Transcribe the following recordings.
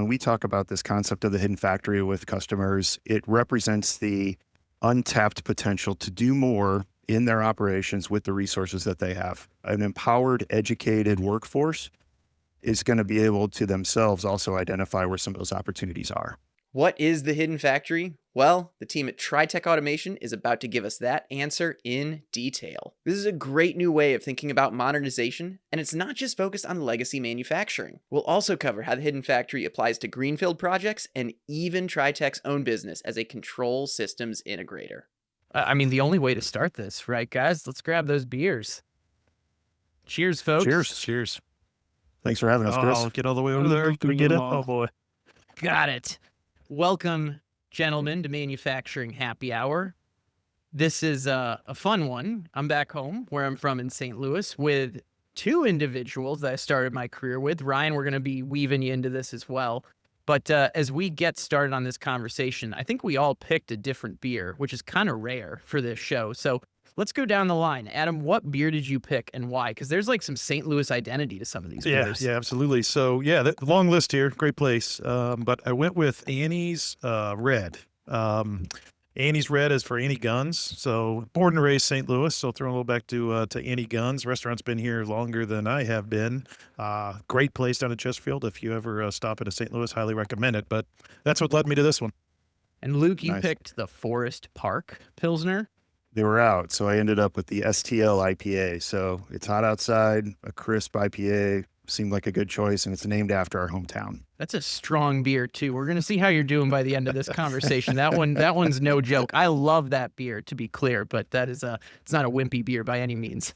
when we talk about this concept of the hidden factory with customers, it represents the untapped potential to do more in their operations with the resources that they have. An empowered, educated workforce is going to be able to themselves also identify where some of those opportunities are. What is the hidden factory? Well, the team at TriTech Automation is about to give us that answer in detail. This is a great new way of thinking about modernization, and it's not just focused on legacy manufacturing. We'll also cover how the hidden factory applies to greenfield projects and even TriTech's own business as a control systems integrator. I mean, the only way to start this, right, guys? Let's grab those beers. Cheers, folks. Cheers. Thanks for having us, Chris. I'll get all the way over there. Can we get it? Oh, boy. Got it. Welcome, gentlemen, to Manufacturing Happy Hour. This is a fun one. I'm back home, where I'm from in St. Louis, with two individuals that I started my career with. Ryan, we're going to be weaving you into this as well. But as we get started on this conversation, I think we all picked a different beer, which is kind of rare for this show. So let's go down the line. Adam, what beer did you pick and why? Because there's like some St. Louis identity to some of these beers. Yeah, absolutely. So yeah, the long list here, great place. But I went with Annie's Red. Annie's Red is for Annie Guns. So born and raised St. Louis. So throwing a little back to Annie Guns. Restaurant's been here longer than I have been. Great place down in Chesterfield. If you ever stop into St. Louis, highly recommend it. But that's what led me to this one. And Luke, you Nice. picked the Forest Park Pilsner. They were out, so I ended up with the STL IPA. So it's hot outside, a crisp IPA seemed like a good choice, and it's named after our hometown. That's a strong beer too. We're gonna see how you're doing by the end of this conversation. That one's no joke. I love that beer, to be clear, but it's not a wimpy beer by any means.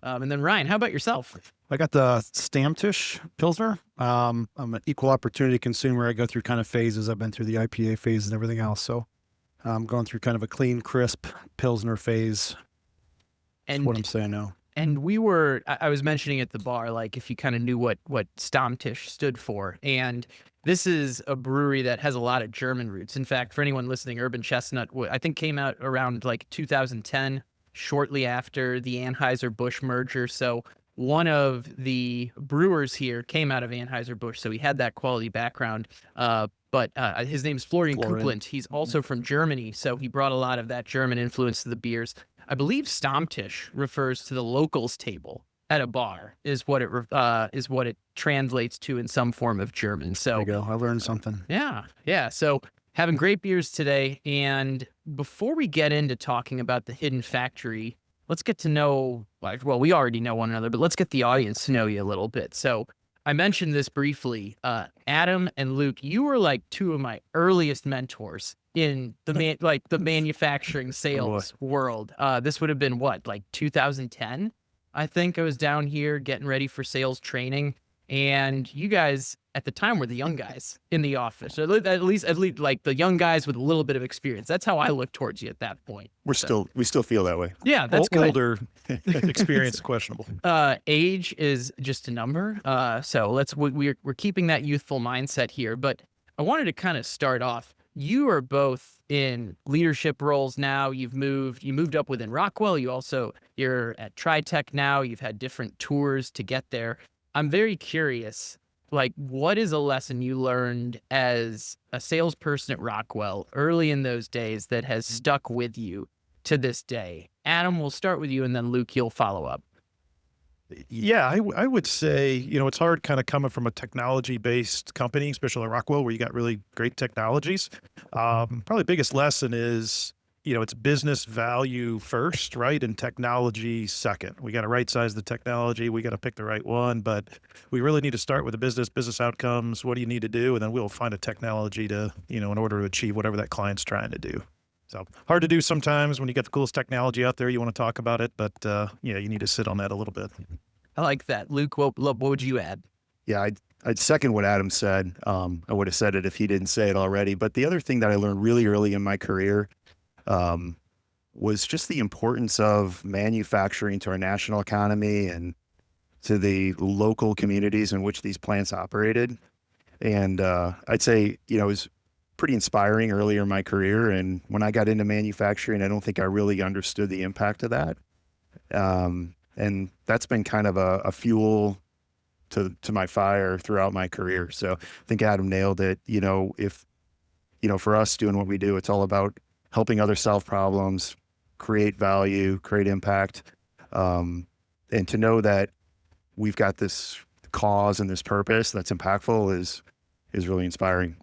And then Ryan, how about yourself? I got the Stammtisch Pilsner. I'm an equal opportunity consumer. I go through kind of phases. I've been through the IPA phase and everything else. So I'm going through kind of a clean, crisp Pilsner phase. That's And what I'm saying now. And I was mentioning at the bar, like if you kind of knew what Stammtisch stood for. And this is a brewery that has a lot of German roots. In fact, for anyone listening, Urban Chestnut, I think came out around like 2010, shortly after the Anheuser-Busch merger. So one of the brewers here came out of Anheuser-Busch, so he had that quality background. But his name's Florian Kuplant. He's also from Germany, so he brought a lot of that German influence to the beers. I believe Stammtisch refers to the locals table at a bar, is what it translates to in some form of German. So There you go. I learned something. yeah. So having great beers today. And before we get into talking about the hidden factory, let's get to know, well, we already know one another, but let's get the audience to know you a little bit. So I mentioned this briefly. Adam and Luke, you were like two of my earliest mentors in the manufacturing sales world. This would have been what, like 2010? I think I was down here getting ready for sales training, and you guys at the time were the young guys in the office, or at least like the young guys with a little bit of experience. That's how I look towards you at that point. We still feel that way. Yeah, that's good. Older, experience questionable. Age is just a number. So we're keeping that youthful mindset here. But I wanted to kind of start off. You are both in leadership roles now. You moved up within Rockwell. You're at TriTech now. You've had different tours to get there. I'm very curious, like, what is a lesson you learned as a salesperson at Rockwell early in those days that has stuck with you to this day? Adam, we'll start with you, and then Luke, you'll follow up. Yeah, I would say, it's hard kind of coming from a technology-based company, especially like Rockwell, where you got really great technologies. Probably the biggest lesson is, it's business value first, right? And technology second. We got to right-size the technology. We got to pick the right one, but we really need to start with the business outcomes. What do you need to do? And then we'll find a technology to, in order to achieve whatever that client's trying to do. So hard to do sometimes when you get the coolest technology out there, you want to talk about it, but you need to sit on that a little bit. I like that. Luke, what would you add? Yeah, I'd second what Adam said. I would have said it if he didn't say it already. But the other thing that I learned really early in my career was just the importance of manufacturing to our national economy and to the local communities in which these plants operated. And I'd say, it was pretty inspiring earlier in my career. And when I got into manufacturing, I don't think I really understood the impact of that. And that's been kind of a fuel to my fire throughout my career. So I think Adam nailed it. If for us doing what we do, it's all about helping others solve problems, create value, create impact, and to know that we've got this cause and this purpose that's impactful is really inspiring.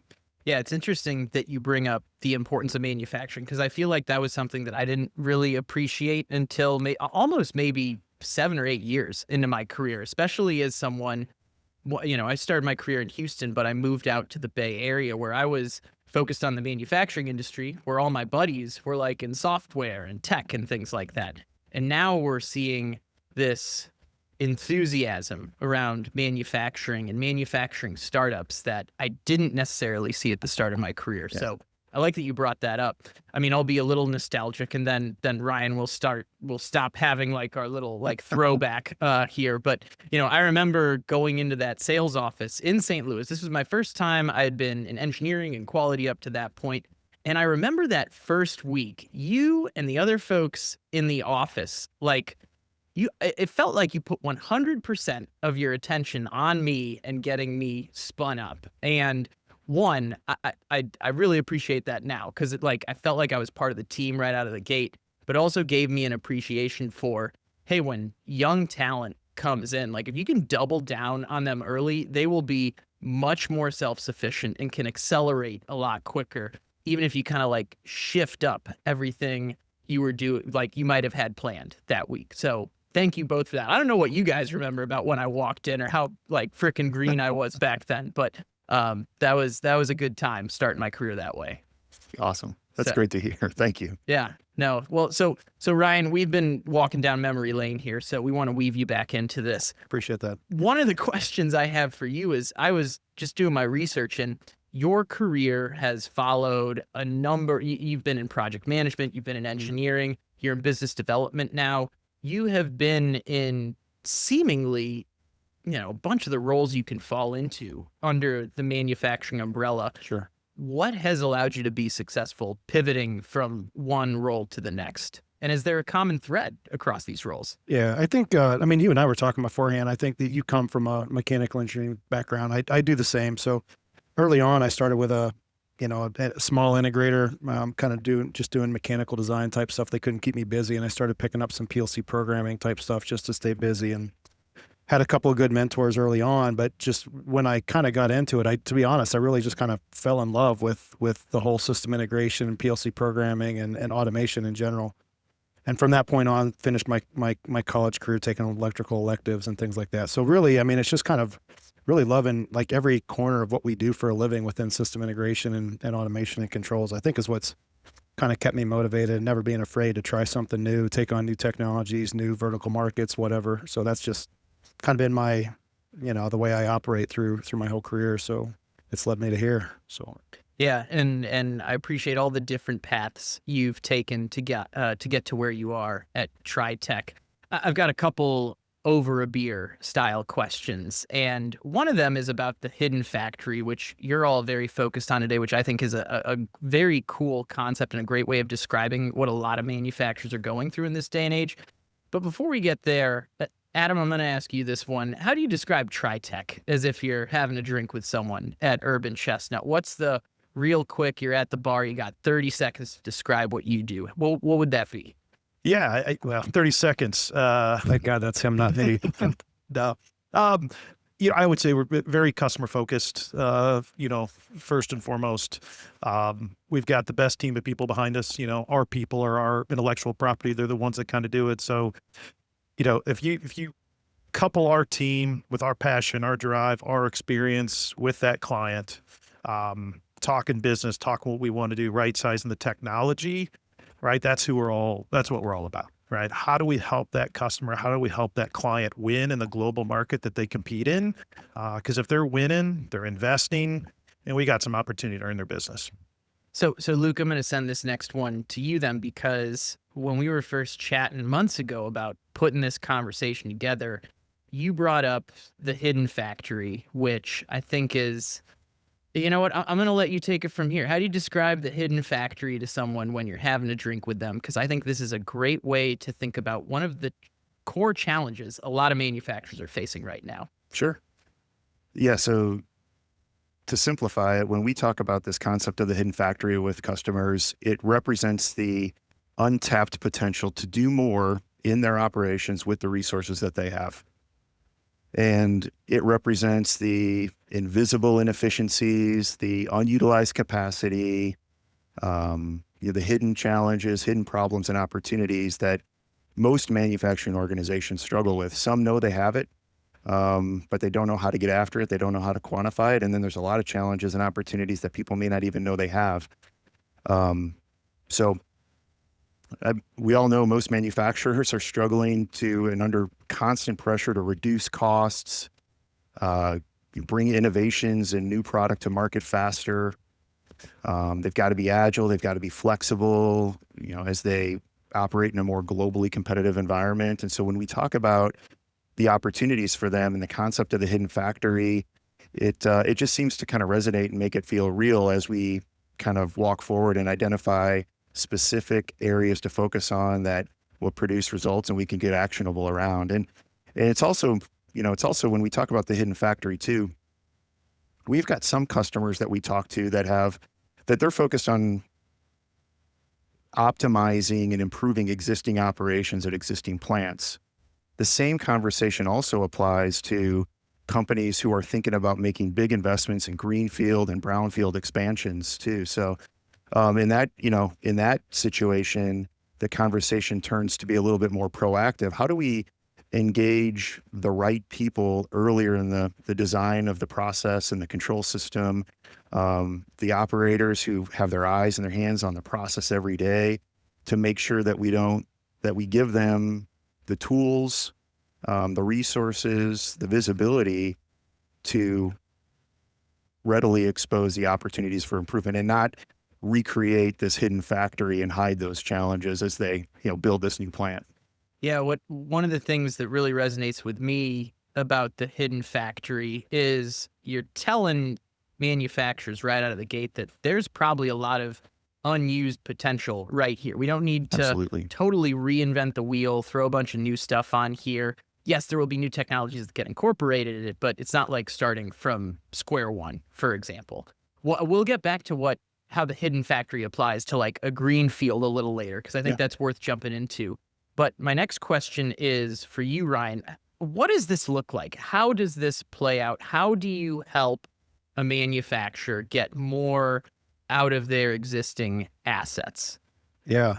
Yeah, it's interesting that you bring up the importance of manufacturing, because I feel like that was something that I didn't really appreciate until almost maybe 7 or 8 years into my career, especially as someone, I started my career in Houston, but I moved out to the Bay Area where I was focused on the manufacturing industry, where all my buddies were like in software and tech and things like that. And now we're seeing this enthusiasm around manufacturing and manufacturing startups that I didn't necessarily see at the start of my career. Yeah. So I like that you brought that up. I mean, I'll be a little nostalgic, and then Ryan will stop having like our little like throwback here. But I remember going into that sales office in St. Louis. This was my first time. I had been in engineering and quality up to that point. And I remember that first week, you and the other folks in the office, it felt like you put 100% of your attention on me and getting me spun up. And one, I really appreciate that now, because I felt like I was part of the team right out of the gate, but also gave me an appreciation for, hey, when young talent comes in, if you can double down on them early, they will be much more self-sufficient and can accelerate a lot quicker, even if you kind of shift up everything you were doing, you might have had planned that week. So thank you both for that. I don't know what you guys remember about when I walked in or how frickin' green I was back then, but that was a good time starting my career that way. Awesome. That's great to hear. Thank you. Yeah. No. Well, so Ryan, we've been walking down memory lane here, so we want to weave you back into this. Appreciate that. One of the questions I have for you is, I was just doing my research, and your career has followed a number. You've been in project management, you've been in engineering, you're in business development now. You have been in seemingly, a bunch of the roles you can fall into under the manufacturing umbrella. Sure. What has allowed you to be successful pivoting from one role to the next? And is there a common thread across these roles? Yeah, I think, you and I were talking beforehand. I think that you come from a mechanical engineering background. I do the same. So early on, I started with a small integrator, kind of doing mechanical design type stuff. They couldn't keep me busy, and I started picking up some PLC programming type stuff just to stay busy, and had a couple of good mentors early on. But just when I kind of got into it, to be honest, I really just kind of fell in love with the whole system integration and PLC programming and automation in general. And from that point on, finished my college career taking electrical electives and things like that. So really, it's just kind of really loving every corner of what we do for a living within system integration and automation and controls. I think is what's kind of kept me motivated, never being afraid to try something new, take on new technologies, new vertical markets, whatever. So that's just kind of been my, the way I operate through my whole career. So it's led me to here. So yeah, and I appreciate all the different paths you've taken to get to where you are at TriTech. I've got a couple over a beer style questions, and one of them is about the hidden factory, which you're all very focused on today, which I think is a very cool concept and a great way of describing what a lot of manufacturers are going through in this day and age. But before we get there, Adam, I'm going to ask you this one. How do you describe TriTech as if you're having a drink with someone at Urban Chestnut? What's the real quick, you're at the bar, you got 30 seconds to describe what you do. What would that be? Yeah, 30 seconds. Thank God that's him, not me. No. I would say we're very customer focused. First and foremost, we've got the best team of people behind us. Our people are our intellectual property. They're the ones that kind of do it. So, if you couple our team with our passion, our drive, our experience with that client, talking business, talking what we want to do, right sizing the technology, right? That's what we're all about, right? How do we help that customer? How do we help that client win in the global market that they compete in? Because if they're winning, they're investing, and we got some opportunity to earn their business. So Luke, I'm going to send this next one to you then, because when we were first chatting months ago about putting this conversation together, you brought up the hidden factory, which I think is, you know what, I'm going to let you take it from here. How do you describe the hidden factory to someone when you're having a drink with them? Because I think this is a great way to think about one of the core challenges a lot of manufacturers are facing right now. Sure. Yeah. So to simplify it, when we talk about this concept of the hidden factory with customers, it represents the untapped potential to do more in their operations with the resources that they have. And it represents the invisible inefficiencies, the unutilized capacity, the hidden challenges, hidden problems and opportunities that most manufacturing organizations struggle with. Some know they have it, but they don't know how to get after it. They don't know how to quantify it. And then there's a lot of challenges and opportunities that people may not even know they have. So we all know most manufacturers are struggling to and under constant pressure to reduce costs, bring innovations and new product to market faster. They've got to be agile. They've got to be flexible, as they operate in a more globally competitive environment. And so when we talk about the opportunities for them and the concept of the hidden factory, it just seems to kind of resonate and make it feel real as we kind of walk forward and identify specific areas to focus on that will produce results and we can get actionable around. And it's also, when we talk about the hidden factory too, we've got some customers that we talk to that they're focused on optimizing and improving existing operations at existing plants. The same conversation also applies to companies who are thinking about making big investments in greenfield and brownfield expansions too. So in that situation, the conversation turns to be a little bit more proactive. How do we engage the right people earlier in the design of the process and the control system, the operators who have their eyes and their hands on the process every day, to make sure that we give them the tools, the resources, the visibility to readily expose the opportunities for improvement and not recreate this hidden factory and hide those challenges as they, build this new plant. Yeah, one of the things that really resonates with me about the hidden factory is you're telling manufacturers right out of the gate that there's probably a lot of unused potential right here. We don't need to Absolutely. totally reinvent the wheel, throw a bunch of new stuff on here. Yes, there will be new technologies that get incorporated in it, but it's not like starting from square one, for example. We'll get back to how the hidden factory applies to like a green field a little later, because I think that's worth jumping into. But my next question is for you, Ryan. What does this look like? How does this play out? How do you help a manufacturer get more out of their existing assets? Yeah.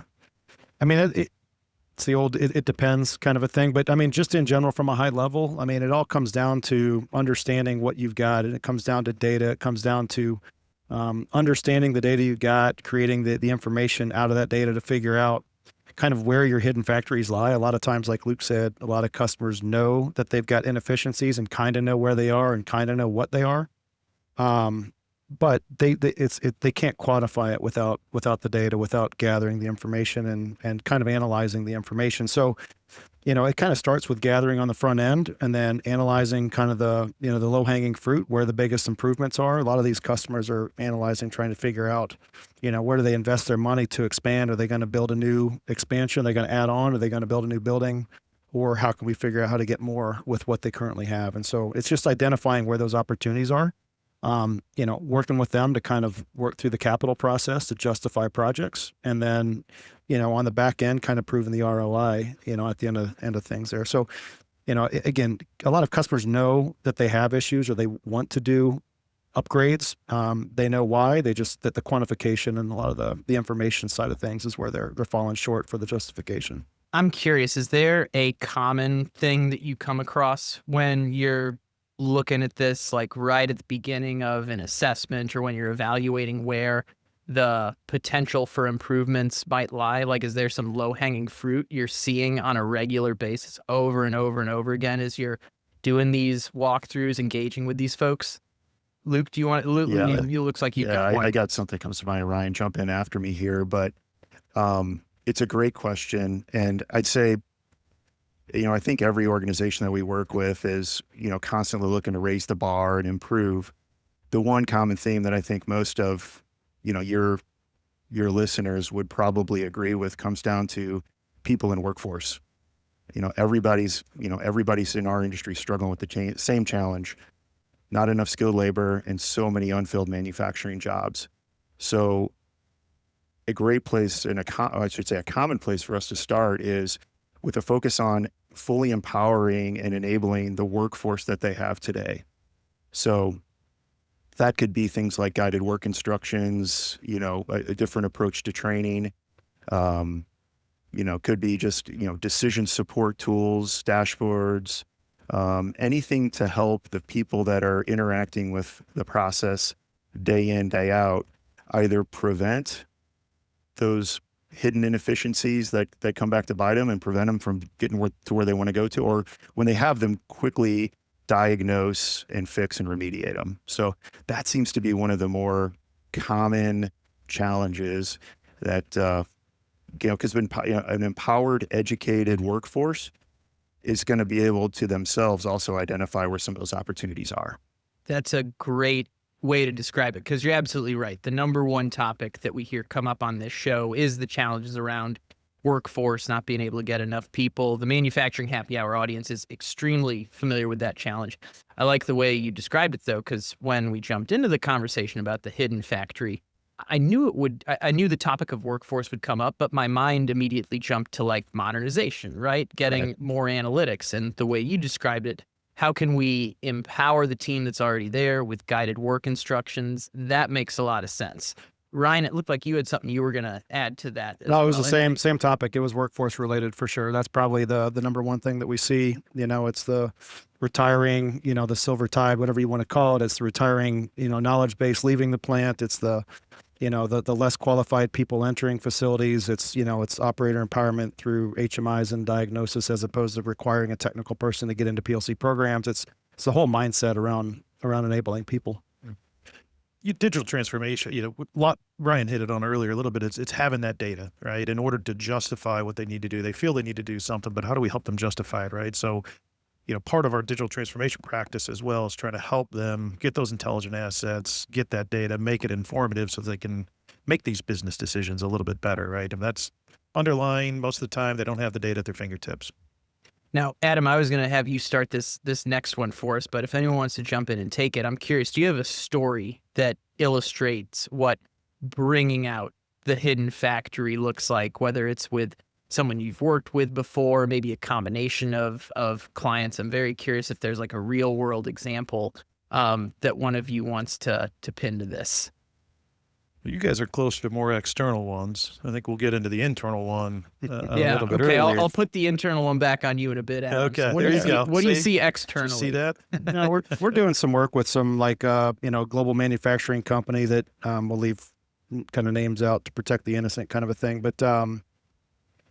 I mean, it's the old, it depends kind of a thing, but I mean, just in general, from a high level, I mean, it all comes down to understanding what you've got, and it comes down to data. It comes down to understanding the data you've got, creating the information out of that data to figure out kind of where your hidden factories lie. A lot of times, like Luke said, a lot of customers know that they've got inefficiencies and kind of know where they are and kind of know what they are. But they can't quantify it without the data, without gathering the information and kind of analyzing the information. So, it kind of starts with gathering on the front end and then analyzing kind of the low hanging fruit, where the biggest improvements are. A lot of these customers are analyzing, trying to figure out, where do they invest their money to expand? Are they going to build a new expansion? Are they going to add on? Are they going to build a new building? Or how can we figure out how to get more with what they currently have? And so it's just identifying where those opportunities are. Working with them to kind of work through the capital process to justify projects, and then, on the back end, kind of proving the ROI, at the end of things there. So, again, a lot of customers know that they have issues or they want to do upgrades. They know why. They just that the quantification and a lot of the information side of things is where they're falling short for the justification. I'm curious, is there a common thing that you come across when you're looking at this, like right at the beginning of an assessment or when you're evaluating where the potential for improvements might lie? Like, is there some low-hanging fruit you're seeing on a regular basis over and over and over again as you're doing these walkthroughs, engaging with these folks? Luke, Luke, Yeah. you looks like you've got one. I got something comes to mind. Ryan, jump in after me here, but it's a great question. And I'd say, I think every organization that we work with is, constantly looking to raise the bar and improve. The one common theme that I think most of, your listeners would probably agree with comes down to people in workforce. Everybody's in our industry struggling with the same challenge. not enough skilled labor, and so many unfilled manufacturing jobs. So a great place, and I should say a common place for us to start is with a focus on fully empowering and enabling the workforce that they have today. So that could be things like guided work instructions, a different approach to training. Could be just, decision support tools, dashboards, anything to help the people that are interacting with the process day in, day out, either prevent those hidden inefficiencies that come back to bite them and prevent them from getting to where they want to go to, or when they have them, quickly diagnose and fix and remediate them. So that seems to be one of the more common challenges that, because an empowered, educated workforce is going to be able to themselves also identify where some of those opportunities are. That's a great way to describe it, because you're absolutely right. The number one topic that we hear come up on this show is the challenges around workforce, not being able to get enough people. The manufacturing happy hour audience is extremely familiar with that challenge. I like the way you described it, though, because when we jumped into the conversation about the hidden factory, I knew the topic of workforce would come up, but my mind immediately jumped to like modernization, right? Getting more analytics. And the way you described it, how can we empower the team that's already there with guided work instructions? That makes a lot of sense. Ryan, it looked like you had something you were going to add to that. No, it was the same topic. It was workforce related for sure. That's probably the number one thing that we see. It's the retiring, the silver tide, whatever you want to call it. It's the retiring, knowledge base leaving the plant. It's the less qualified people entering facilities. It's, it's operator empowerment through HMIs and diagnosis, as opposed to requiring a technical person to get into PLC programs. It's the whole mindset around enabling people. Digital transformation, Ryan hit it on earlier a little bit. It's having that data, right? In order to justify what they need to do. They feel they need to do something, but how do we help them justify it, right? So, part of our digital transformation practice as well is trying to help them get those intelligent assets, get that data, make it informative so they can make these business decisions a little bit better, right? And that's underlying most of the time. They don't have the data at their fingertips. Now, Adam, I was going to have you start this next one for us, but if anyone wants to jump in and take it, I'm curious, do you have a story that illustrates what bringing out the hidden factory looks like, whether it's with someone you've worked with before, maybe a combination of clients? I'm very curious if there's like a real world example that one of you wants to pin to this. You guys are closer to more external ones. I think we'll get into the internal one a little bit okay. earlier. I'll put the internal one back on you in a bit, Adam. Okay, So there you go. What do you see externally? See that? We're doing some work with some global manufacturing company that we'll leave kind of names out to protect the innocent, kind of a thing. But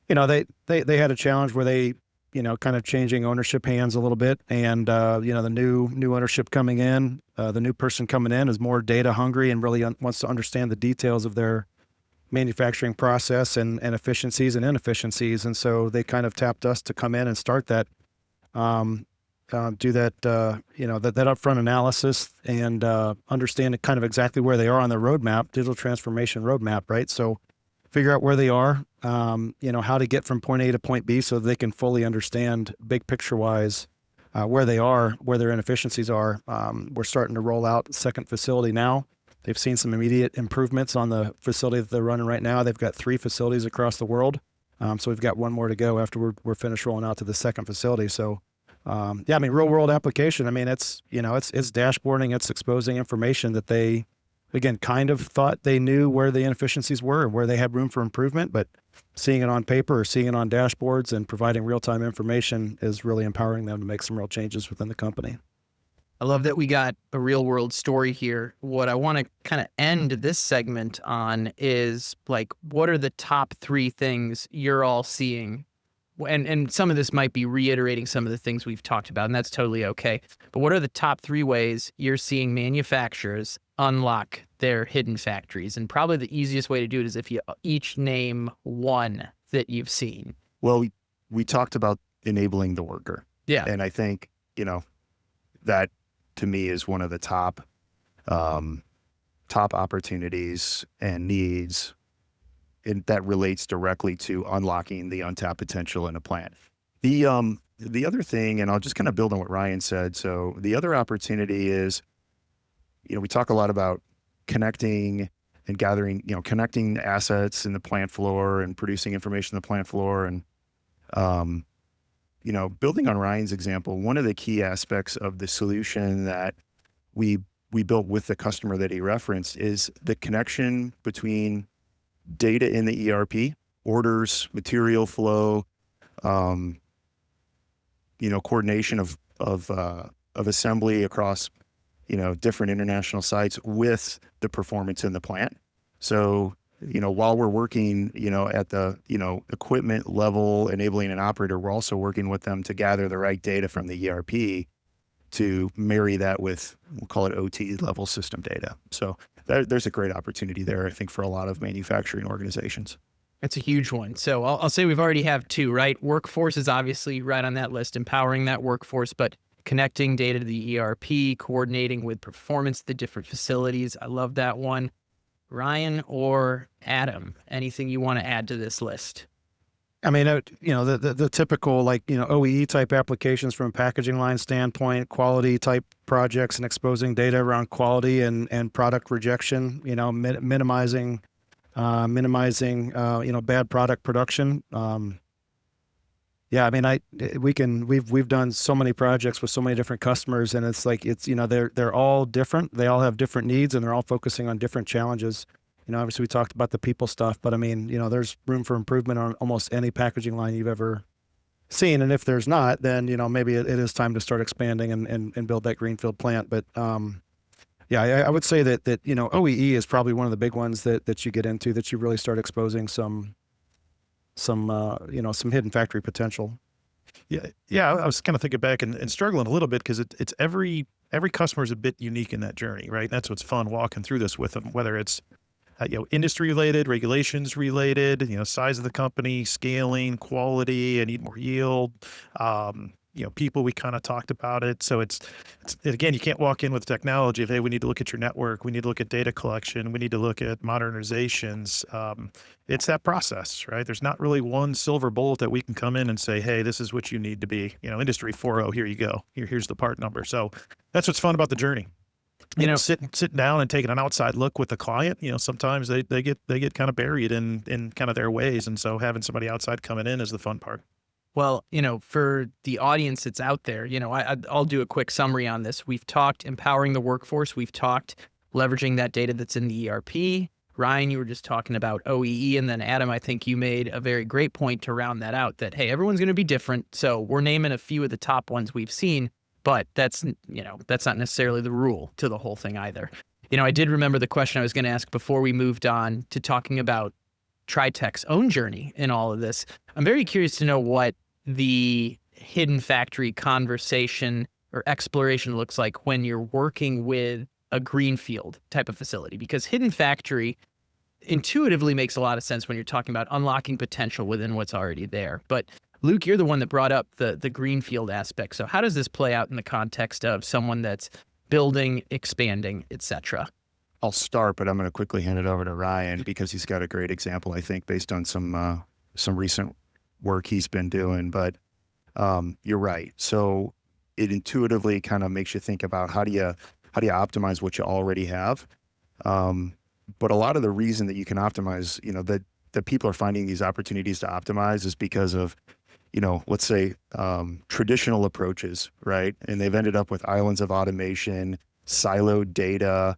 they had a challenge where they kind of changing ownership hands a little bit, and the new ownership coming in, the new person coming in is more data hungry and really wants to understand the details of their manufacturing process and efficiencies and inefficiencies. And so they kind of tapped us to come in and start that, do that, that upfront analysis and understand kind of exactly where they are on the roadmap, digital transformation roadmap, right? So figure out where they are, how to get from point A to point B so they can fully understand big picture wise where they are, where their inefficiencies are. We're starting to roll out the second facility now. They've seen some immediate improvements on the facility that they're running right now. They've got 3 facilities across the world. So we've got one more to go after we're finished rolling out to the second facility. So real world application. It's dashboarding, it's exposing information that they, again, kind of thought they knew where the inefficiencies were, where they had room for improvement, but seeing it on paper or seeing it on dashboards and providing real-time information is really empowering them to make some real changes within the company. I love that we got a real world story here. What I want to kind of end this segment on is like, what are the top 3 things you're all seeing? And some of this might be reiterating some of the things we've talked about, and that's totally okay. But what are the top 3 ways you're seeing manufacturers unlock their hidden factories? And probably the easiest way to do it is if you each name one that you've seen. Well, we talked about enabling the worker. Yeah. And I think, that to me is one of the top opportunities and needs, and that relates directly to unlocking the untapped potential in a plant. The the other thing, and I'll just kind of build on what Ryan said. So the other opportunity is, we talk a lot about connecting and gathering, connecting assets in the plant floor and producing information in the plant floor. And, building on Ryan's example, one of the key aspects of the solution that we built with the customer that he referenced is the connection between data in the ERP, orders, material flow, coordination of assembly across, different international sites with the performance in the plant. So, while we're working, at the, equipment level, enabling an operator, we're also working with them to gather the right data from the ERP to marry that with, we'll call it OT level system data. So there's a great opportunity there, I think, for a lot of manufacturing organizations. That's a huge one. So I'll say we've already have two, right? Workforce is obviously right on that list, empowering that workforce, but connecting data to the ERP, coordinating with performance, the different facilities. I love that one. Ryan or Adam, anything you want to add to this list? I mean, the typical OEE type applications from a packaging line standpoint, quality type projects and exposing data around quality and product rejection, minimizing bad product production. Yeah, I mean, we've done so many projects with so many different customers, and it's they're all different. They all have different needs, and they're all focusing on different challenges. Obviously we talked about the people stuff, but I mean, there's room for improvement on almost any packaging line you've ever seen. And if there's not, then, maybe it is time to start expanding and build that greenfield plant. But, yeah, I would say that, OEE is probably one of the big ones that you get into, that you really start exposing some hidden factory potential. Yeah. I was kind of thinking back and struggling a little bit because it's every customer is a bit unique in that journey, right? That's what's fun walking through this with them, whether it's industry related, regulations related, size of the company, scaling, quality, I need more yield. People, we kind of talked about it. So it's again, you can't walk in with technology of, hey, we need to look at your network. We need to look at data collection. We need to look at modernizations. It's that process, right? There's not really one silver bullet that we can come in and say, hey, this is what you need to be, industry 4.0, here you go. Here's the part number. So that's what's fun about the journey. Sitting down and taking an outside look with the client, sometimes they get kind of buried in kind of their ways. And so having somebody outside coming in is the fun part. Well, for the audience that's out there, I'll do a quick summary on this. We've talked empowering the workforce. We've talked leveraging that data that's in the ERP. Ryan, you were just talking about OEE. And then Adam, I think you made a very great point to round that out, that, hey, everyone's going to be different. So we're naming a few of the top ones we've seen. But that's not necessarily the rule to the whole thing either. I did remember the question I was going to ask before we moved on to talking about TriTech's own journey in all of this. I'm very curious to know what the hidden factory conversation or exploration looks like when you're working with a greenfield type of facility, because hidden factory intuitively makes a lot of sense when you're talking about unlocking potential within what's already there. But Luke, you're the one that brought up the greenfield aspect. So how does this play out in the context of someone that's building, expanding, et cetera? I'll start, but I'm going to quickly hand it over to Ryan because he's got a great example, I think, based on some recent work he's been doing. But you're right. So it intuitively kind of makes you think about how do you optimize what you already have. But a lot of the reason that you can optimize, that people are finding these opportunities to optimize is because of, let's say, traditional approaches, right? And they've ended up with islands of automation, siloed data,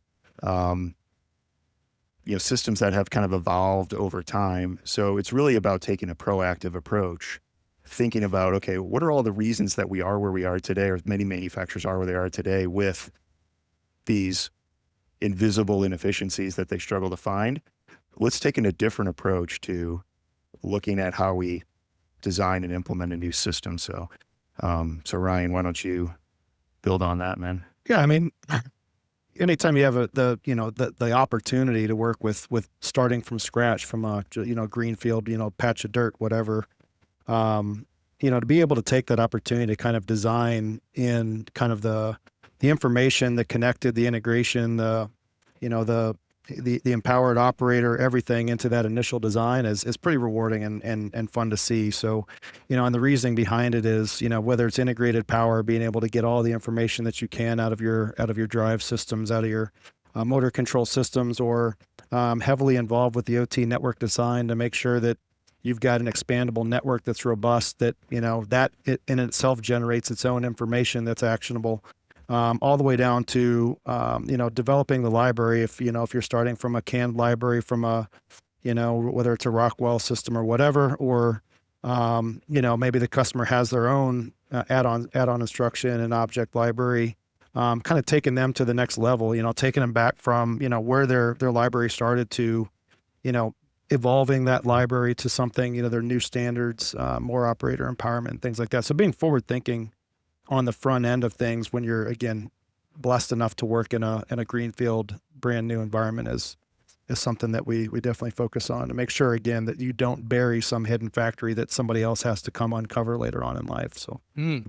systems that have kind of evolved over time. So it's really about taking a proactive approach, thinking about, okay, what are all the reasons that we are where we are today, or many manufacturers are where they are today with these invisible inefficiencies that they struggle to find? Let's take a different approach to looking at how we design and implement a new system. So Ryan, why don't you build on that, man? Yeah, I mean, anytime you have the opportunity to work with starting from scratch, from a greenfield, patch of dirt, whatever, to be able to take that opportunity to kind of design in kind of the information, the connected, the integration, the the empowered operator, everything into that initial design is pretty rewarding and fun to see. So, and the reasoning behind it is, whether it's integrated power, being able to get all the information that you can out of your drive systems, out of your motor control systems, or heavily involved with the OT network design to make sure that you've got an expandable network that's robust, that, that it in itself generates its own information that's actionable, all the way down to, developing the library. If you're starting from a canned library from whether it's a Rockwell system or whatever, or, maybe the customer has their own add-on instruction and object library, kind of taking them to the next level, taking them back from, where their library started to, evolving that library to something, their new standards, more operator empowerment, things like that. So being forward thinking on the front end of things when you're, again, blessed enough to work in a greenfield brand new environment is something that we definitely focus on to make sure, again, that you don't bury some hidden factory that somebody else has to come uncover later on in life. So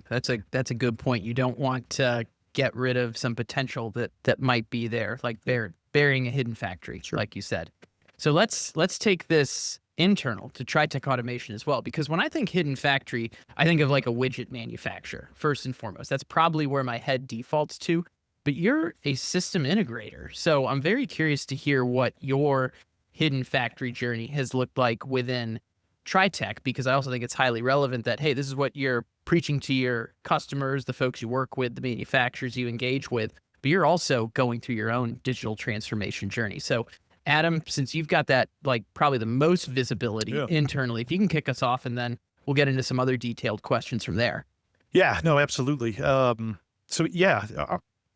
that's a good point. You don't want to get rid of some potential that might be there, like burying a hidden factory, like you said. So let's take this internal to TriTech Automation as well, because when I think hidden factory, I think of like a widget manufacturer first and foremost. That's probably where my head defaults to. But you're a system integrator, so I'm very curious to hear what your hidden factory journey has looked like within TriTech, because I also think it's highly relevant that, hey, this is what you're preaching to your customers, the folks you work with, the manufacturers you engage with, but you're also going through your own digital transformation journey. So Adam, since you've got that, like probably the most visibility internally, if you can kick us off, and then we'll get into some other detailed questions from there. Yeah, no, absolutely.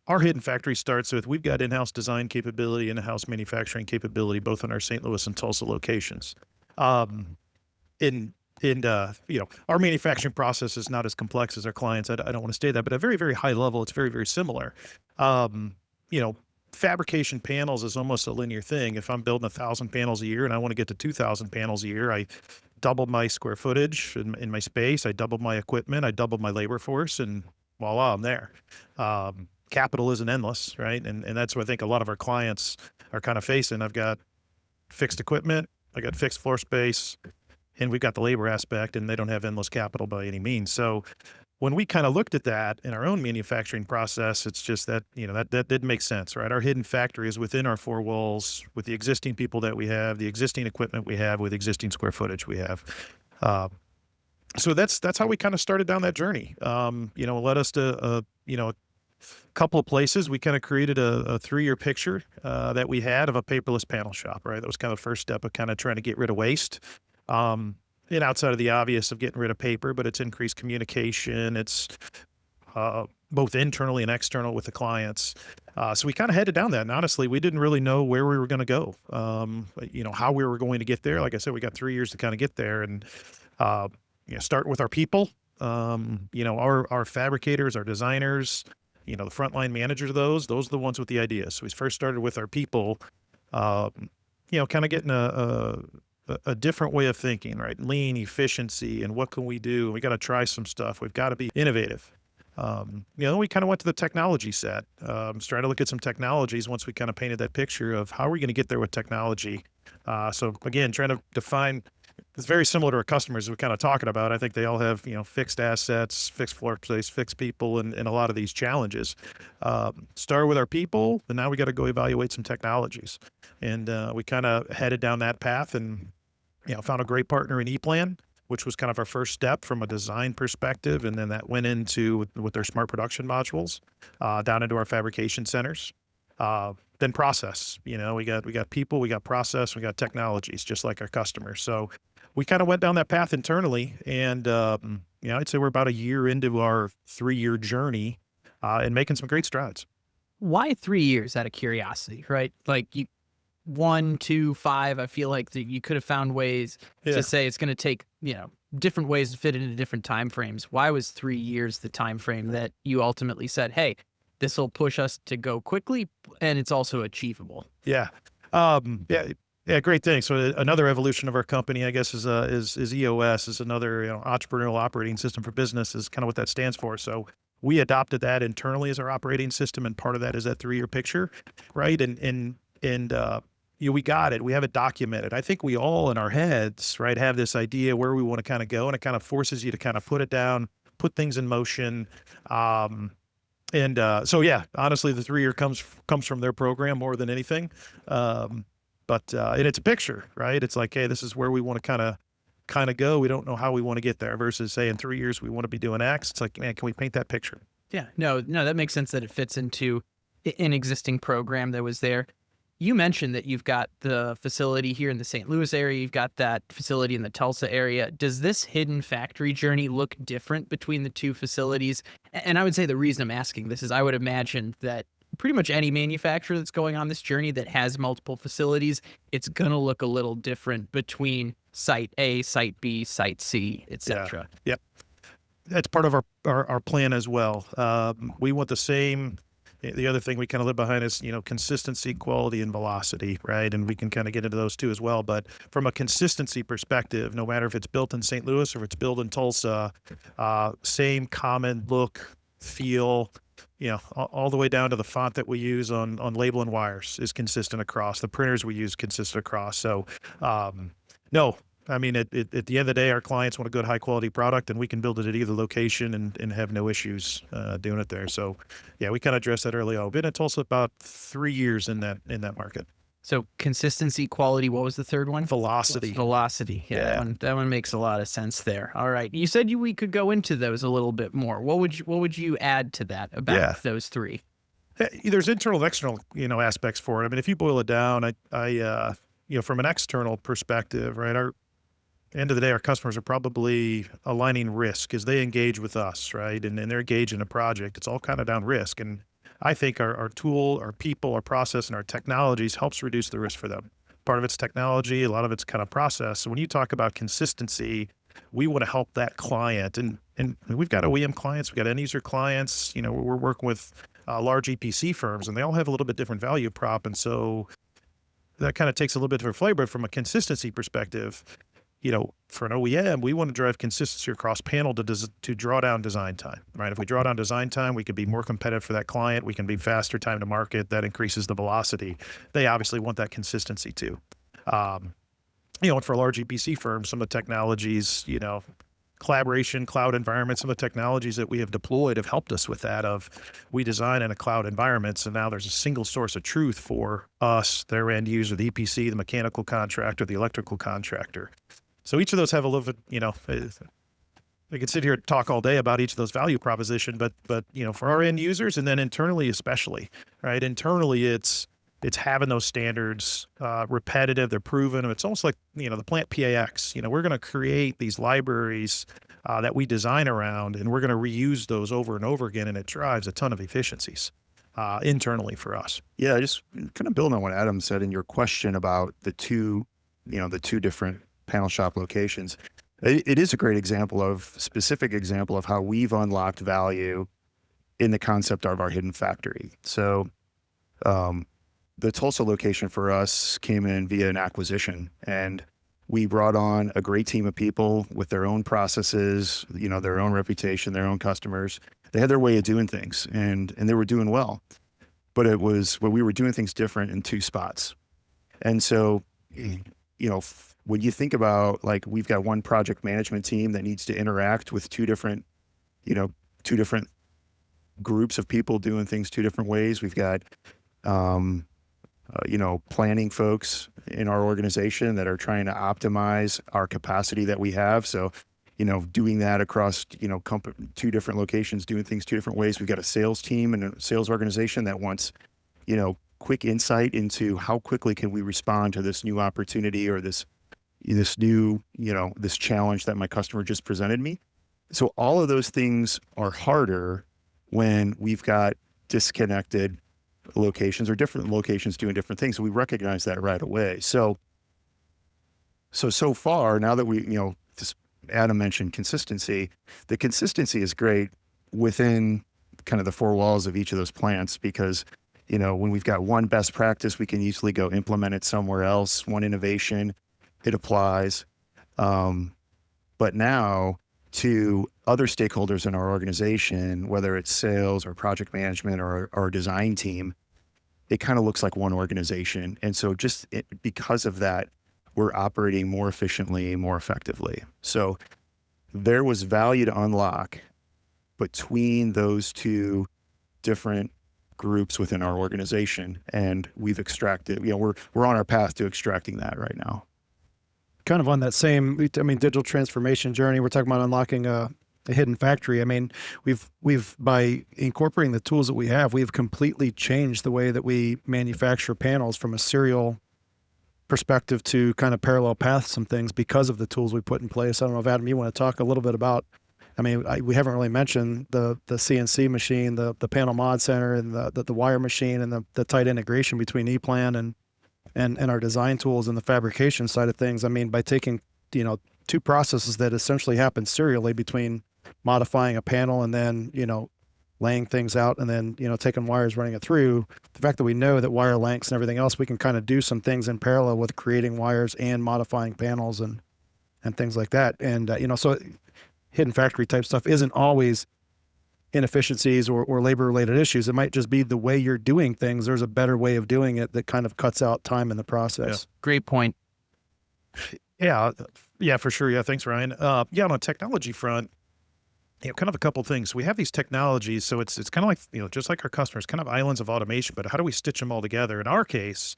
Our hidden factory starts with, we've got in-house design capability, in-house manufacturing capability, both in our St. Louis and Tulsa locations. Our manufacturing process is not as complex as our clients. I don't want to say that, but at a very, very high level, it's very, very similar. Fabrication panels is almost a linear thing. If I'm building 1,000 panels a year and I want to get to 2,000 panels a year, I double my square footage in my space. I double my equipment. I double my labor force, and voila, I'm there. Capital isn't endless, right? And that's what I think a lot of our clients are kind of facing. I've got fixed equipment, I got fixed floor space, and we've got the labor aspect, and they don't have endless capital by any means. So when we kind of looked at that in our own manufacturing process, it's just that, that didn't make sense, right? Our hidden factory is within our four walls with the existing people that we have, the existing equipment we have, with existing square footage we have. So that's how we kind of started down that journey. It led us to, a couple of places. We kind of created a 3-year picture that we had of a paperless panel shop, right? That was kind of the first step of kind of trying to get rid of waste. And outside of the obvious of getting rid of paper, but it's increased communication. It's both internally and external with the clients. So we kind of headed down that. And honestly, we didn't really know where we were going to go, how we were going to get there. Like I said, we got 3 years to kind of get there, and start with our people, our fabricators, our designers, the frontline managers of those are the ones with the ideas. So we first started with our people, kind of getting a different way of thinking, right? Lean, efficiency, and what can we do? We got to try some stuff. We've got to be innovative. We kind of went to the technology set, started to look at some technologies once we kind of painted that picture of how are we going to get there with technology. So again, trying to define, it's very similar to our customers we're kind of talking about. I think they all have, fixed assets, fixed floor space, fixed people, and a lot of these challenges. Start with our people, and now we got to go evaluate some technologies. And we kind of headed down that path, and found a great partner in ePlan, which was kind of our first step from a design perspective. And then that went into with their smart production modules, down into our fabrication centers. Then process, we got people, we got process, we got technologies, just like our customers. So we kind of went down that path internally, and I'd say we're about a year into our 3-year journey, and making some great strides. Why 3 years, out of curiosity, right? Like 1, 2, 5, I feel like that you could have found ways to say it's going to take, different ways to fit into different time frames. Why was 3 years the time frame that you ultimately said, hey, this will push us to go quickly, and it's also achievable? Yeah. Great thing. So another evolution of our company, I guess, is EOS, is another, entrepreneurial operating system for business, is kind of what that stands for. So we adopted that internally as our operating system, and part of that is that 3-year picture, right? And we got it. We have it documented. I think we all in our heads, right, have this idea where we want to kind of go, and it kind of forces you to kind of put it down, put things in motion. So yeah, honestly, the 3 year comes from their program more than anything. And it's a picture, right? It's like, hey, this is where we want to kind of go. We don't know how we want to get there versus say in 3 years we want to be doing X. It's like, man, can we paint that picture? Yeah, no, that makes sense that it fits into an existing program that was there. You mentioned that you've got the facility here in the St. Louis area. You've got that facility in the Tulsa area. Does this hidden factory journey look different between the two facilities? And I would say the reason I'm asking this is I would imagine that pretty much any manufacturer that's going on this journey that has multiple facilities, it's going to look a little different between site A, site B, site C, etc. Yep. That's part of our plan as well. We want the same. The other thing we kind of live behind is, consistency, quality, and velocity, right? And we can kind of get into those too as well. But from a consistency perspective, no matter if it's built in St. Louis or if it's built in Tulsa, same common look, feel, all the way down to the font that we use on label and wires is consistent across. The printers we use consistent across. So, no. I mean, at the end of the day, our clients want a good, high quality product, and we can build it at either location and have no issues doing it there. So, yeah, we kind of addressed that early on. We've been at Tulsa about 3 years in that market. So consistency, quality. What was the third one? Velocity. Velocity. Yeah. That one makes a lot of sense there. All right. You said we could go into those a little bit more. What would you add to that about those three? There's internal and external, aspects for it. I mean, if you boil it down, I from an external perspective, right, end of the day, our customers are probably aligning risk as they engage with us, right? And they're engaged in a project. It's all kind of down risk. And I think our tool, our people, our process, and our technologies helps reduce the risk for them. Part of it's technology, a lot of it's kind of process. So when you talk about consistency, we want to help that client. And we've got OEM clients, we've got end user clients, we're working with large EPC firms, and they all have a little bit different value prop. And so that kind of takes a little bit different flavor from a consistency perspective. For an OEM, we want to drive consistency across panel to draw down design time, right? If we draw down design time, we could be more competitive for that client. We can be faster time to market. That increases the velocity. They obviously want that consistency too. And for a large EPC firm, some of the technologies, collaboration, cloud environments, some of the technologies that we have deployed have helped us with that we design in a cloud environment. So now there's a single source of truth for us, their end user, the EPC, the mechanical contractor, the electrical contractor. So each of those have a little bit, we could sit here and talk all day about each of those value proposition, but for our end users and then internally especially, right? Internally, it's having those standards repetitive, they're proven. It's almost like, the plant PAX, we're going to create these libraries that we design around, and we're going to reuse those over and over again, and it drives a ton of efficiencies internally for us. Yeah, just kind of building on what Adam said in your question about the two different panel shop locations. It is a great specific example of how we've unlocked value in the concept of our hidden factory. So the Tulsa location for us came in via an acquisition, and we brought on a great team of people with their own processes, their own reputation, their own customers. They had their way of doing things, and they were doing well. But we were doing things different in two spots. And so, when you think about, like, we've got one project management team that needs to interact with two different groups of people doing things two different ways. We've got, planning folks in our organization that are trying to optimize our capacity that we have. So, doing that across, two different locations, doing things two different ways. We've got a sales team and a sales organization that wants, quick insight into how quickly can we respond to this new opportunity or this new, this challenge that my customer just presented me. So all of those things are harder when we've got disconnected locations or different locations doing different things. So we recognize that right away. So far, now that we, Adam mentioned consistency, the consistency is great within kind of the four walls of each of those plants, because, when we've got one best practice, we can easily go implement it somewhere else. One innovation, it applies. But now to other stakeholders in our organization, whether it's sales or project management or our design team, it kind of looks like one organization. And so because of that, we're operating more efficiently, more effectively. So there was value to unlock between those two different groups within our organization. And we've extracted, we're on our path to extracting that right now. Kind of on that same, digital transformation journey, we're talking about unlocking a hidden factory. We've by incorporating the tools that we have, we've completely changed the way that we manufacture panels from a serial perspective to kind of parallel path some things because of the tools we put in place. I don't know if Adam, you want to talk a little bit about, we haven't really mentioned the CNC machine, the panel mod center, and the wire machine, and the tight integration between ePlan and our design tools and the fabrication side of things. By taking, two processes that essentially happen serially between modifying a panel and then, laying things out and then, taking wires, running it through, the fact that we know that wire lengths and everything else, we can kind of do some things in parallel with creating wires and modifying panels and things like that. And, so hidden factory type stuff isn't always inefficiencies or labor related issues. It might just be the way you're doing things. There's a better way of doing it that kind of cuts out time in the process. Great point. Yeah, for sure. Yeah, thanks, Ryan. On a technology front, kind of a couple things. We have these technologies, so it's kind of like, just like our customers, kind of islands of automation, but how do we stitch them all together? In our case,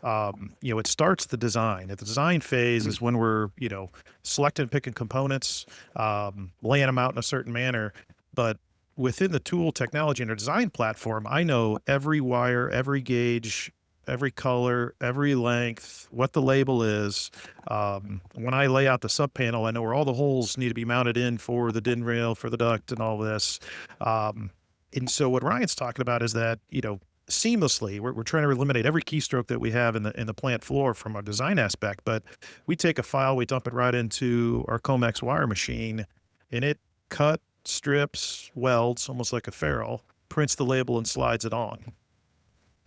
it starts the design. At the design phase is when we're, selecting, picking components, laying them out in a certain manner. But within the tool technology and our design platform, I know every wire, every gauge, every color, every length, what the label is. When I lay out the sub panel, I know where all the holes need to be mounted in for the DIN rail, for the duct and all this. And so what Ryan's talking about is that, seamlessly, we're trying to eliminate every keystroke that we have in the plant floor from a design aspect, but we take a file, we dump it right into our Comex wire machine, and it cut, strips, welds, almost like a ferrule, prints the label and slides it on.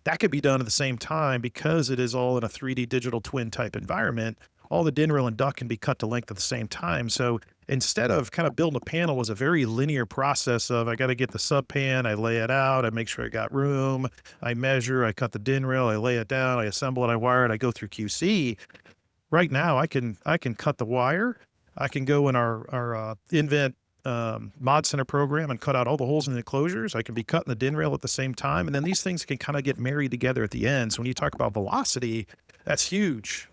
That could be done at the same time because it is all in a 3D digital twin type environment. All the DIN rail and duct can be cut to length at the same time. So instead of kind of building a panel was a very linear process of, I got to get the sub pan, I lay it out, I make sure I got room, I measure, I cut the DIN rail, I lay it down, I assemble it, I wire it, I go through QC. Right now I can cut the wire. I can go in our Invent mod center program and cut out all the holes in the enclosures. I can be cutting the DIN rail at the same time. And then these things can kind of get married together at the end. So when you talk about velocity, that's huge,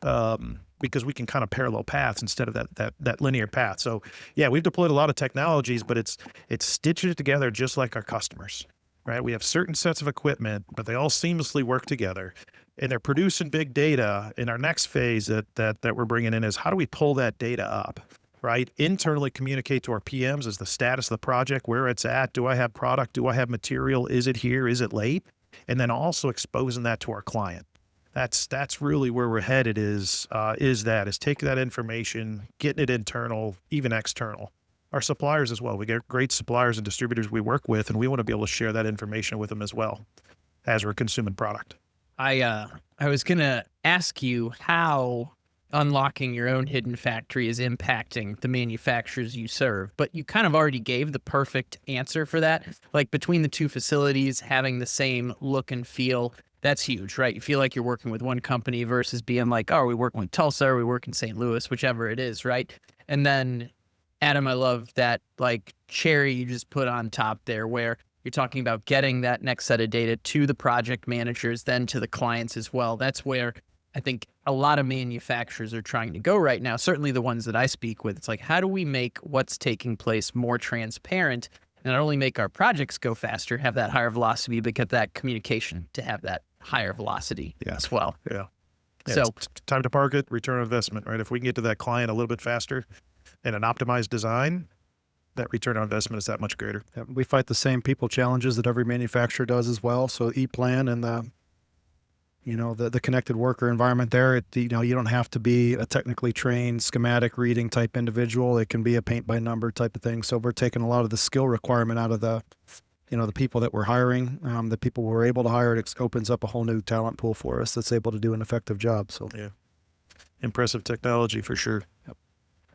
because we can kind of parallel paths instead of that linear path. So yeah, we've deployed a lot of technologies, but it's stitching it together just like our customers, right? We have certain sets of equipment, but they all seamlessly work together, and they're producing big data. In our next phase that we're bringing in is, how do we pull that data up? Right? Internally communicate to our PMs as the status of the project, where it's at. Do I have product? Do I have material? Is it here? Is it late? And then also exposing that to our client. That's really where we're headed is taking that information, getting it internal, even external. Our suppliers as well. We get great suppliers and distributors we work with, and we want to be able to share that information with them as well as we're consuming product. I was going to ask you how unlocking your own hidden factory is impacting the manufacturers you serve, but you kind of already gave the perfect answer for that. Like, between the two facilities having the same look and feel, that's huge, right? You feel like you're working with one company versus being like, oh, are we working with Tulsa, or we work in St. Louis, whichever it is, right? And then, Adam, I love that like cherry you just put on top there, where you're talking about getting that next set of data to the project managers, then to the clients as well. That's where I think a lot of manufacturers are trying to go right now. Certainly the ones that I speak with. It's like, how do we make what's taking place more transparent, and not only make our projects go faster, have that higher velocity, but get that communication to have that higher velocity as well. Yeah. So it's time to market, return on investment, right? If we can get to that client a little bit faster and an optimized design, that return on investment is that much greater. Yeah, we fight the same people challenges that every manufacturer does as well. So ePlan and the connected worker environment there, you don't have to be a technically trained schematic reading type individual. It can be a paint by number type of thing. So we're taking a lot of the skill requirement out of the people that we're hiring, the people we're able to hire. It opens up a whole new talent pool for us that's able to do an effective job. So yeah, impressive technology for sure. Yep.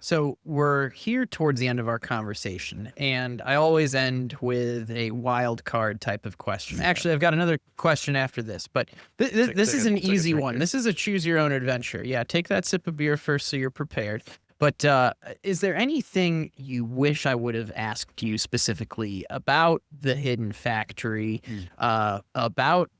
So we're here towards the end of our conversation, and I always end with a wild card type of question. Actually, I've got another question after this, but this is an easy one. This is a choose your own adventure. Yeah, take that sip of beer first so you're prepared. But is there anything you wish I would have asked you specifically about the Hidden Factory, about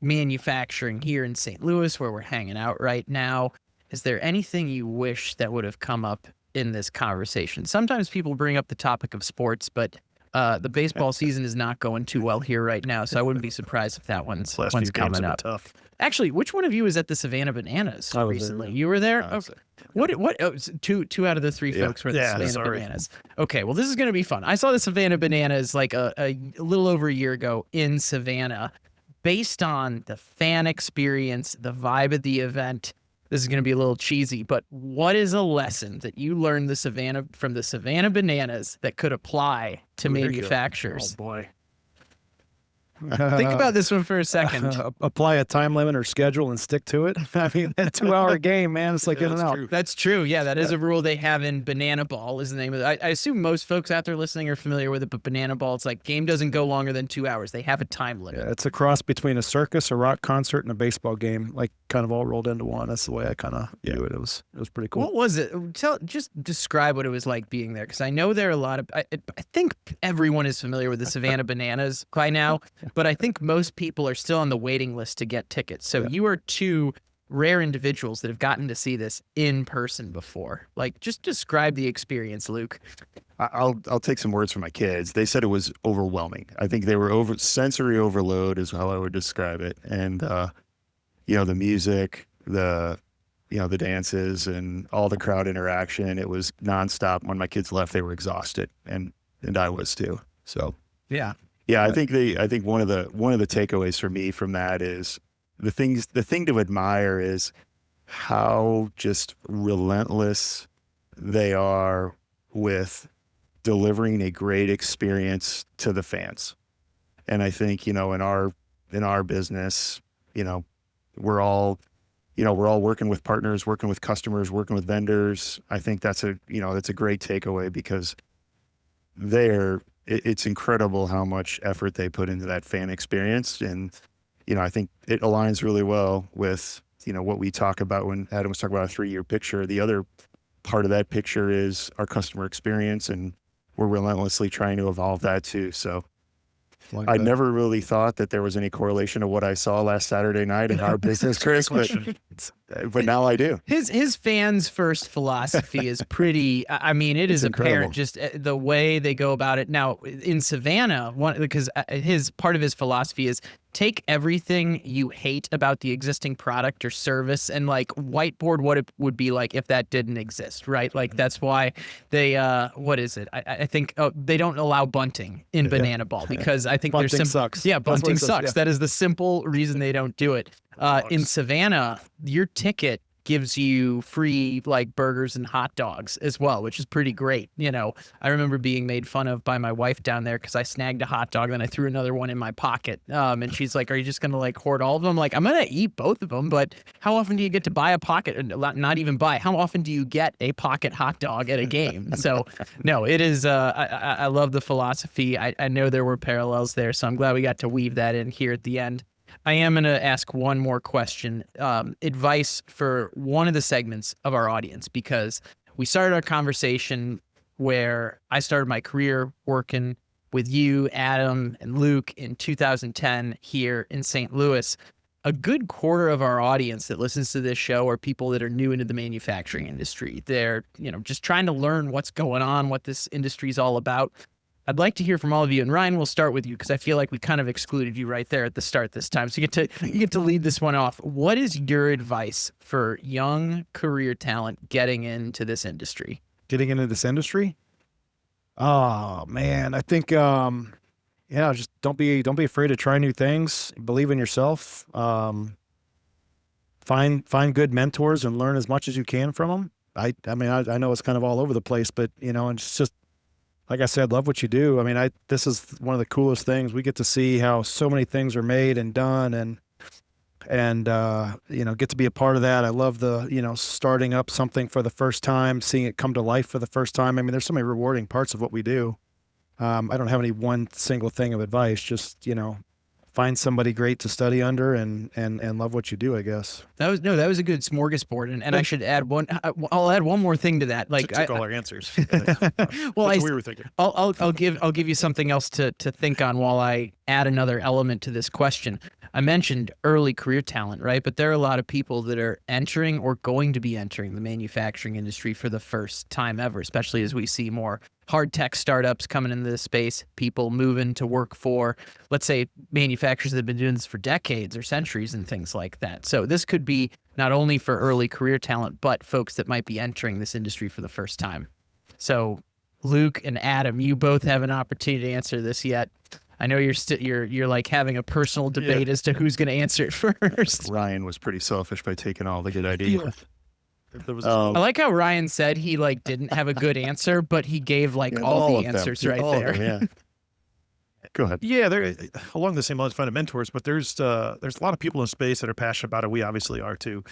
manufacturing here in St. Louis, where we're hanging out right now? Is there anything you wish that would have come up in this conversation? Sometimes people bring up the topic of sports, but the baseball season is not going too well here right now, so I wouldn't be surprised if that one's Last few games coming have up. been tough. Actually, which one of you was at the Savannah Bananas I was recently? there. You were there? I was Okay. What? Oh, two out of the three Yeah. folks were at the Yeah, Savannah sorry. Bananas. Okay, well, this is going to be fun. I saw the Savannah Bananas like a little over a year ago in Savannah. Based on the fan experience, the vibe of the event, this is going to be a little cheesy, but what is a lesson that you learned from the Savannah Bananas that could apply to manufacturers? Oh boy. Think about this one for a second. Apply a time limit or schedule and stick to it. I mean, that 2-hour game, man, it's like in and out. That's true. Yeah, that is a rule they have in Banana Ball is the name of it. I assume most folks out there listening are familiar with it, but Banana Ball, it's like game doesn't go longer than 2 hours. They have a time limit. Yeah, it's a cross between a circus, a rock concert, and a baseball game, like kind of all rolled into one. That's the way I kind of view it. It was pretty cool. What was it? Just describe what it was like being there, because I know there are a lot of. I think everyone is familiar with the Savannah Bananas by now, but I think most people are still on the waiting list to get tickets. So you are two rare individuals that have gotten to see this in person before. Like, just describe the experience, Luke. I'll take some words from my kids. They said it was overwhelming. I think they were sensory overload is how I would describe it. And the music, the dances, and all the crowd interaction. It was nonstop. When my kids left, they were exhausted, and I was too. So Yeah. I think one of the takeaways for me from that is the thing to admire is how just relentless they are with delivering a great experience to the fans. And I think, in our business, we're all working with partners, working with customers, working with vendors. I think that's a great takeaway, because it's incredible how much effort they put into that fan experience. And, I think it aligns really well with, what we talk about when Adam was talking about a 3-year picture. The other part of that picture is our customer experience, and we're relentlessly trying to evolve that too. So I never really thought that there was any correlation to what I saw last Saturday night in our business, Chris, but now I do. His fans first philosophy is pretty, I mean, it is incredible. apparent just the way they go about it. Now in Savannah, because part of his philosophy is take everything you hate about the existing product or service and like whiteboard what it would be like if that didn't exist, right? Like that's why they, what is it? I think they don't allow bunting in Banana Ball, because I think Bunting sucks. Yeah, That's what bunting it says, sucks. yeah. That is the simple reason they don't do it. In Savannah, your ticket gives you free like burgers and hot dogs as well, which is pretty great. I remember being made fun of by my wife down there because I snagged a hot dog, then I threw another one in my pocket. And she's like, "Are you just gonna like hoard all of them?" I'm like, I'm gonna eat both of them, but how often do you get to buy a pocket? Not even buy. How often do you get a pocket hot dog at a game? So no, it is. I love the philosophy. I know there were parallels there, so I'm glad we got to weave that in here at the end. I am going to ask one more question, advice for one of the segments of our audience, because we started our conversation where I started my career working with you, Adam, and Luke in 2010 here in St. Louis. A good quarter of our audience that listens to this show are people that are new into the manufacturing industry. They're, just trying to learn what's going on, what this industry is all about. I'd like to hear from all of you, and Ryan, we'll start with you because I feel like we kind of excluded you right there at the start this time. So you get to lead this one off. What is your advice for young career talent getting into this industry? Getting into this industry? Oh man, I think just don't be afraid to try new things. Believe in yourself. Find good mentors and learn as much as you can from them. I know it's kind of all over the place, but and it's just like I said, love what you do. I mean, this is one of the coolest things. We get to see how so many things are made and done, and and get to be a part of that. I love the starting up something for the first time, seeing it come to life for the first time. I mean, there's so many rewarding parts of what we do. I don't have any one single thing of advice. Just find somebody great to study under and love what you do, I guess. That was a good smorgasbord, and I should add one. I'll add one more thing to that. Like Took all our answers. well, That's what we were thinking. I'll give you something else to think on while I add another element to this question. I mentioned early career talent, right? But there are a lot of people that are entering or going to be entering the manufacturing industry for the first time ever, especially as we see more hard tech startups coming into this space, people moving to work for, let's say, manufacturers that have been doing this for decades or centuries and things like that. So this could be not only for early career talent, but folks that might be entering this industry for the first time. So Luke and Adam, you both have an opportunity to answer this yet. I know you're like having a personal debate as to who's going to answer it first. Ryan was pretty selfish by taking all the good ideas. If there was I like how Ryan said he like didn't have a good answer, but he gave like all the of them. answers Yeah, right all of there. them, yeah. Go ahead. Yeah, they're along the same lines, finding mentors, but there's a lot of people in space that are passionate about it. We obviously are too.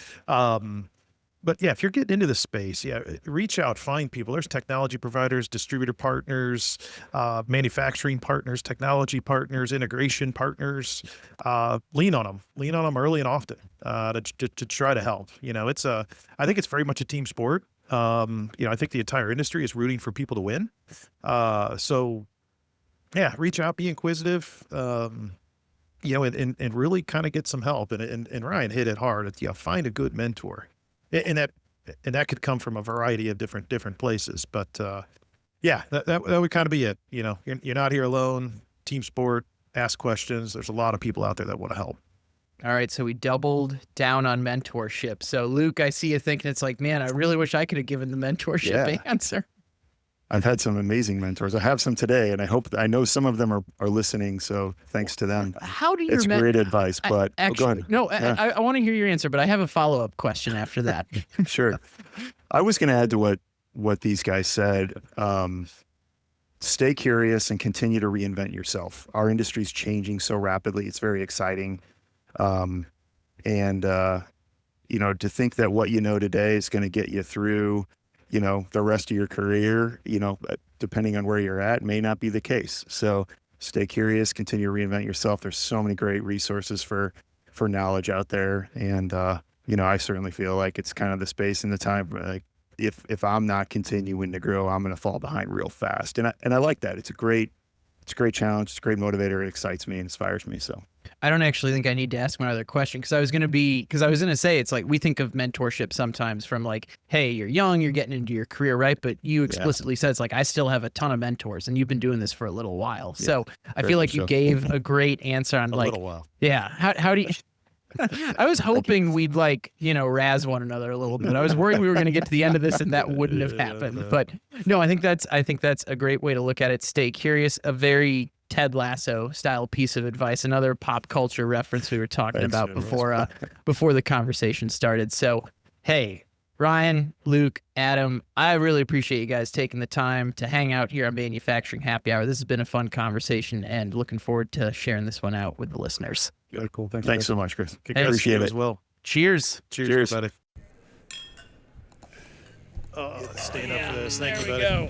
But yeah, if you're getting into the space, reach out, find people. There's technology providers, distributor partners, manufacturing partners, technology partners, integration partners. Lean on them early and often to try to help. I think it's very much a team sport. I think the entire industry is rooting for people to win. So yeah, reach out, be inquisitive, and really kind of get some help. And Ryan hit it hard. Find a good mentor. And that could come from a variety of different places, but that would kind of be it. You're not here alone. Team sport. Ask questions. There's a lot of people out there that want to help. All right, so we doubled down on mentorship. So Luke, I see you thinking it's like, man, I really wish I could have given the mentorship answer. I've had some amazing mentors. I have some today, and I know some of them are listening. So thanks to them. How do you? It's great advice, but go ahead. No, Yeah. I want to hear your answer, but I have a follow-up question after that. Sure. I was going to add to what these guys said. Stay curious and continue to reinvent yourself. Our industry's changing so rapidly. It's very exciting. To think that what you know today is going to get you through, the rest of your career, depending on where you're at, may not be the case. So stay curious, continue to reinvent yourself. There's so many great resources for knowledge out there. And, I certainly feel like it's kind of the space and the time where, like, if I'm not continuing to grow, I'm going to fall behind real fast. And I like that. It's a great challenge. It's a great motivator. It excites me and inspires me. So I don't actually think I need to ask my other question because I was going to say, it's like we think of mentorship sometimes from like, hey, you're young, you're getting into your career, right? But you explicitly said it's like, I still have a ton of mentors and you've been doing this for a little while. Yeah, so I feel like you gave a great answer on A like, little while. yeah. How do you, I was hoping we'd like, razz one another a little bit. I was worried we were going to get to the end of this and that wouldn't have happened. But no, I think that's a great way to look at it. Stay curious. A very Ted Lasso style piece of advice, another pop culture reference we were talking about before the conversation started. So, hey, Ryan, Luke, Adam, I really appreciate you guys taking the time to hang out here on Manufacturing Happy Hour. This has been a fun conversation and looking forward to sharing this one out with the listeners. Very cool. thanks so much, Chris. Appreciate it as well. Cheers. Cheers, buddy. Staying up for this. Thank you, buddy. Go.